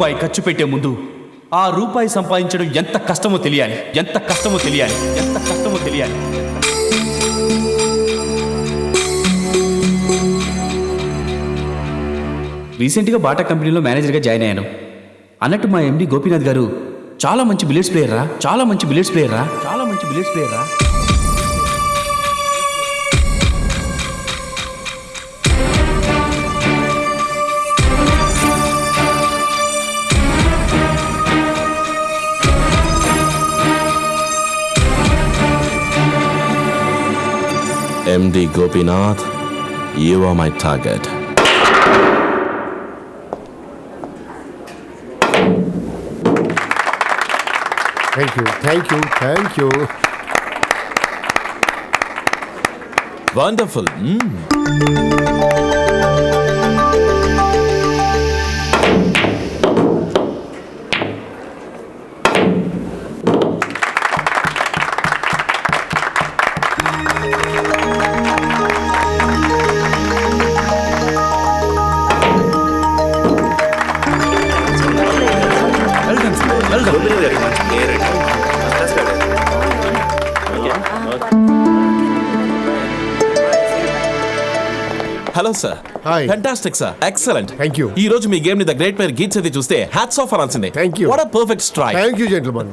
రూపాయి ఖర్చు పెట్టే ముందు ఆ రూపాయి సంపాదించడం ఎంత కష్టమో తెలియాలి. రీసెంట్గా బాటా కంపెనీలో మేనేజర్గా జాయిన్ అయ్యాను. అన్నట్టు మా ఎండి గోపీనాథ్ గారు చాలా మంచి బిలియర్డ్స్ ప్లేయర్ రా. MD Gopinath, you are my target. Thank you. Wonderful. Hello sir. Hi. Fantastic sir, excellent. Thank you. ఈ రోజు మీ గేమ్ ని ద గ్రేట్ ప్లేయర్ గీట్స్ అది చూస్తే హ్యాట్స్ ఆఫ్ అనాల్సిందే. Thank you. What a perfect strike. Thank you gentlemen.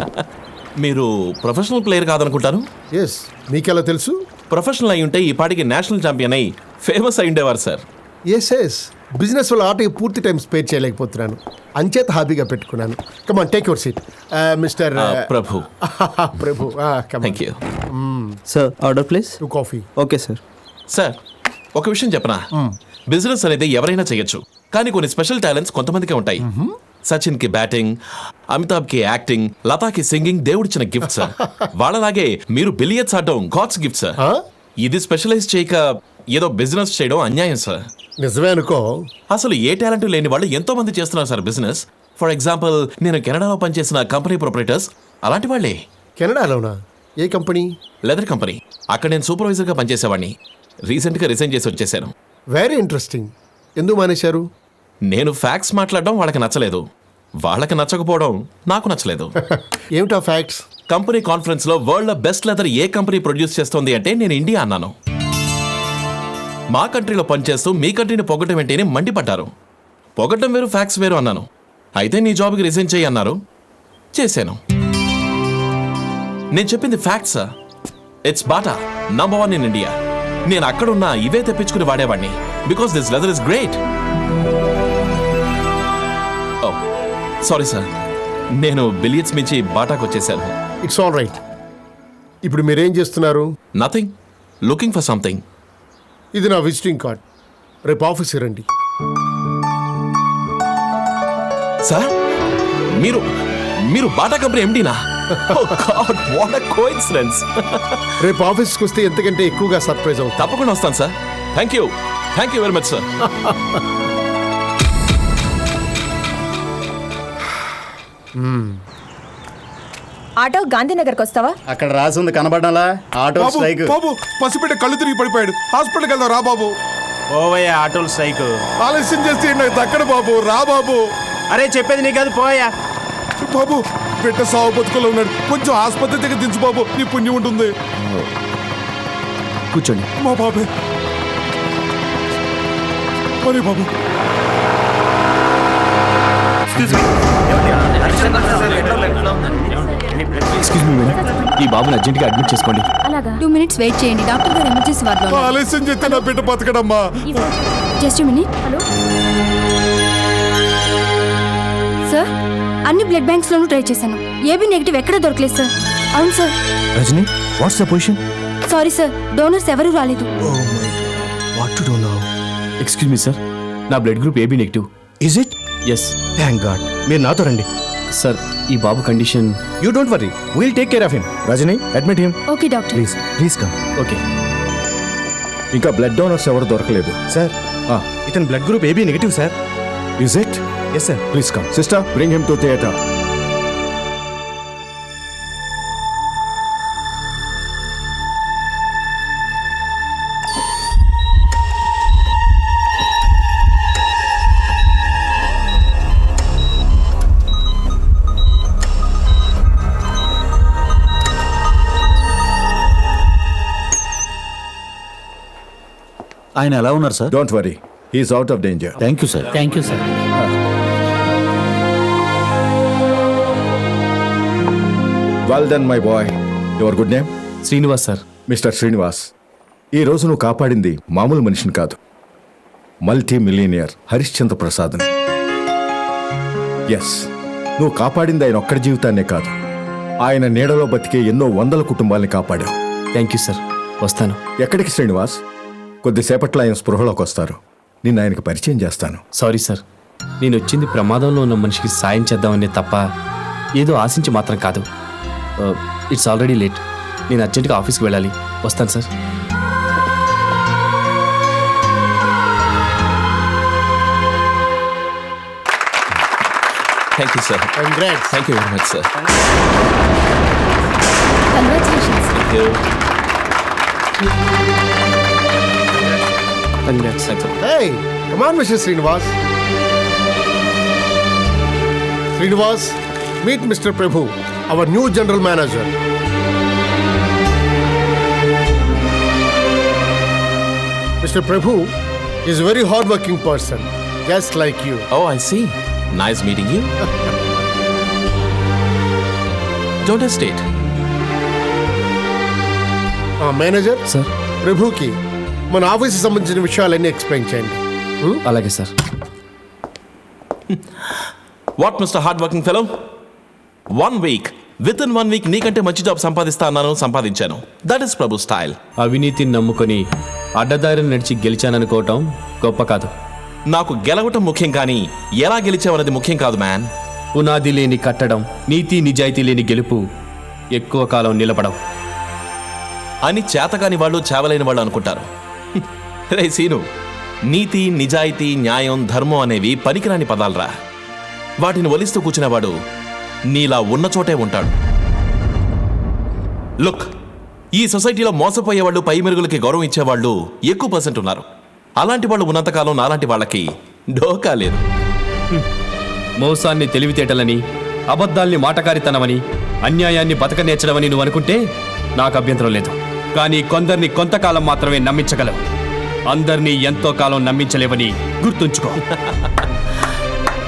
మీరు professional player కాదనుకుంటాను. ఎస్, మీకెలా తెలుసు? ప్రొఫెషనల్ అయి ఉంటే ఈ పాటికి నేషనల్ ఛాంపియన్ అయి ఫేమస్ అయి ఉండేవారు సార్. ఎస్ బిజినెస్ వల్ల ఆటకి పూర్తి టైం స్పేర్ చేయలేకపోతున్నాను, అంచేత హాబీగా పెట్టుకున్నాను. Come on, take your seat mister Prabhu. Prabhu. Thank you sir. Order please. 2 coffee. Okay sir. Sir, ఒక విషయం చెప్పనా? బిజినెస్ అనేది ఎవరైనా చేయొచ్చు, కానీ కొన్ని స్పెషల్ టాలెంట్స్ కొంతమందికే ఉంటాయి. సచిన్ కి బ్యాటింగ్, అమితాబ్ కి యాక్టింగ్, లతాకి సింగింగ్ దేవుడిచ్చిన గిఫ్ట్ సార్. వాళ్ళలాగే మీరు బిలియర్డ్స్ ఆడడం గాడ్స్ గిఫ్ట్ సార్. ఇది స్పెషలైజ్ చేయక ఏదో బిజినెస్ చేయడం అన్యాయం సార్. నిజమే అనుకో. అసలు ఏ టాలెంట్ లేని వాళ్ళు ఎంతో మంది చేస్తున్నారు సార్ బిజినెస్. ఫర్ ఎగ్జాంపుల్, నేను కెనడాలో పనిచేసిన కంపెనీ ప్రొపరేటర్స్ అలాంటి వాళ్ళే. కెనడాలోనా? ఏ కంపెనీ? Leather company. అక్కడ నేను సూపర్వైజర్గా పనిచేసేవాడిని. రీసెంట్గా రిజైన్ చేసి వచ్చేసాను. Very interesting. ఎందుకు మానేశారు? నేను ఫ్యాక్ట్స్ మాట్లాడడం వాళ్ళకి నచ్చలేదు, వాళ్ళకి నచ్చకపోవడం నాకు నచ్చలేదు. ఏమిటా ఫ్యాక్ట్స్? కంపెనీ కాన్ఫరెన్స్ లో వరల్డ్ లో బెస్ట్ లెదర్ ఏ కంపెనీ ప్రొడ్యూస్ చేస్తోంది అంటే నేను ఇండియా అన్నాను. మా కంట్రీలో పనిచేస్తూ మీ కంట్రీని పొగటం ఏంటి మండిపడ్డారు. పొగటం వేరు, ఫ్యాక్ట్స్ వేరు అన్నాను. అయితే నీ జాబ్కి రిజైన్ చేయి అన్నారు, చేశాను. నేను చెప్పింది facts. It's Bata number 1 in India. నేను అక్కడున్నా ఇవే తెప్పించుకుని వాడేవాడిని. Because this leather is great. Sorry sir, నేను బిలియర్డ్స్ మించి బాటాకు వచ్చేసాను. It's all right. ఇప్పుడు మీరేం చేస్తున్నారు? Nothing, looking for something. ఇది నా విజిటింగ్ కార్డ్. రేపు ఆఫీస్కి రండి. సార్, మీరు బాటా కంపెనీ ఎండీనా? What a coincidence. రేపు ఆఫీస్కి వస్తే ఎంతకంటే ఎక్కువగా సర్ప్రైజ్ అవుతా. తప్పకుండా వస్తాను sir. Thank you very much sir. Auto గాంధీనగర్కి వస్తావా? అక్కడ రాసి ఉంది కనబడాలా? Auto strike. బాబు, పసిపిట్ట కళ్ళు తిరిగి పడిపోయాడు, హాస్పిటల్కి వెళ్దాం రా బాబు. ఓవయ్యా, ఆటోల స్ట్రైక్. ఆలస్యం చేస్తే నాకు దక్కడ బాబు, రా బాబు. అరే చెప్పేది నీకు అది, పోయా బాబు. బిడ్డ సాగు బతుకులో ఉన్నాడు, కొంచెం ఆసుపత్రి దగ్గర దించు బాబు, నీ పుణ్యం ఉంటుంది. కూర్చోండి. మా బాబే మరి బాబు. ఎక్స్క్యూజ్ మీ మేడం, ఈ బాబుని అర్జెంట్గా అడ్మిట్ చేసుకోండి. 2 minutes వెయిట్ చేయండి, డాక్టర్ గారు ఎమర్జెన్సీ వార్డులో ఉన్నారు. ఆలస్యం చేస్తే నా బిడ్డ బతకడమ్మా. Just minute. హలో సార్, అన్ని బ్లడ్ బ్యాంక్స్ లోనూ ట్రై చేశాను. ఏబీ నెగిటివ్ ఎక్కడ దొరకలేదు సార్. అవును sir. Rajani, what's the position? Sorry sir, donors ఎవరూ రాలేదు. What to do now? Excuse me sir, నా blood group AB negative. Is it? Yes. Thank God. మీరు నాతో రండి సార్. ఈ బాబు condition. You don't worry, will take care of him. Rajini, admit him okay doctor. Please come. Okay. ఇంకా blood donors ఎవరు దొరకలేదు sir. ఇతని blood group AB negative sir. Is it? Yes sir. Please come. Sister, bring him to theatre. ఆయన ఎలా ఉన్నారు sir? Don't worry, he is out of danger. Thank you sir. Thank you sir. Well done my boy. Your good name? Srinivas sir. Mister Srinivas, ఈ రోజు నువ్వు కాపాడింది మామూలు మనిషిని కాదు, మల్టీ మిలియనియర్ హరిశ్చంద్ర ప్రసాద్ని. ఎస్, నువ్వు కాపాడింది ఆయన ఒక్కడి జీవితాన్నే కాదు, ఆయన నీడలో బతికే ఎన్నో వందల కుటుంబాలని కాపాడావు. Thank you sir. వస్తాను. ఎక్కడికి శ్రీనివాస్? కొద్దిసేపట్లో ఆయన స్పృహలోకి వస్తారు, నిన్ను ఆయనకు పరిచయం చేస్తాను. సారీ సార్, నేను వచ్చింది ప్రమాదంలో ఉన్న మనిషికి సాయం చేద్దామనే తప్ప ఏదో ఆశించి మాత్రం కాదు. It's already late. నేను అర్జెంటుగా ఆఫీస్కి వెళ్ళాలి. వస్తాను sir. Thank you sir. Congrats. Thank you very much sir. Congratulations. Hey, come on, Mr. Srinivas. Srinivas, meet Mr. Prabhu, our new general manager. Mr. Prabhu is a very hard-working person, just like you. Oh, I see. Nice meeting you. Don't hesitate. Manager sir. ప్రభుకి మన ఆఫీస్కి సంబంధించిన విషయాలన్నీ explain చేయండి. అలాగే sir. What, Mr. Hardworking fellow? 1 week. Within 1 week నీకంటే మంచి job సంపాదిస్తా అన్నాను, సంపాదించాను. That is Prabhu style. అవినీతిని నమ్ముకొని అడ్డదారిని నడిచి గెలిచాననుకోవటం గొప్ప కాదు. నాకు గెలవటం ముఖ్యం కానీ ఎలా గెలిచావన్నది ముఖ్యం కాదు మ్యాన్. పునాది లేని కట్టడం, నీతి నిజాయితీ లేని గెలుపు ఎక్కువ కాలం నిలబడవు అని చేతకాని వాళ్ళు చావలేని వాళ్ళు అనుకుంటారు. రే సీను, నీతి నిజాయితీ న్యాయం ధర్మం అనేవి పనికిరాని పదాలరా. వాటిని ఒలిస్తూ కూర్చునేవాడు నీలా ఉన్న చోటే ఉంటాడు. లుక్, ఈ సొసైటీలో మోసపోయేవాళ్ళు, పై మెరుగులకి గౌరవం ఇచ్చేవాళ్ళు ఎక్కువ పర్సెంట్ ఉన్నారు. అలాంటి వాళ్ళు ఉన్నంతకాలం నాలాంటి వాళ్ళకి ఢోకా లేదు. మోసాన్ని తెలివితేటలని, అబద్ధాల్ని మాటకారితనమని, అన్యాయాన్ని బతకనేర్చడమని నువ్వు అనుకుంటే నాకు అభ్యంతరం లేదు. కానీ కొందరిని కొంతకాలం మాత్రమే నమ్మించగలవు, అందరినీ ఎంతో కాలం నమ్మించలేవని గుర్తుంచుకో.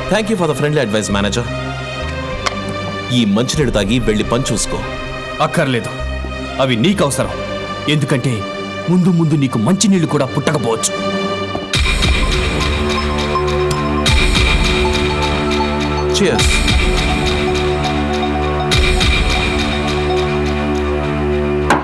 Thank you for the friendly advice manager. ఈ మంచినీడు తాగి వెళ్ళి పని చూసుకో. అక్కర్లేదు, అవి నీకు అవసరం. ఎందుకంటే ముందు ముందు నీకు మంచినీళ్ళు కూడా పుట్టకపోవచ్చు. Cheers.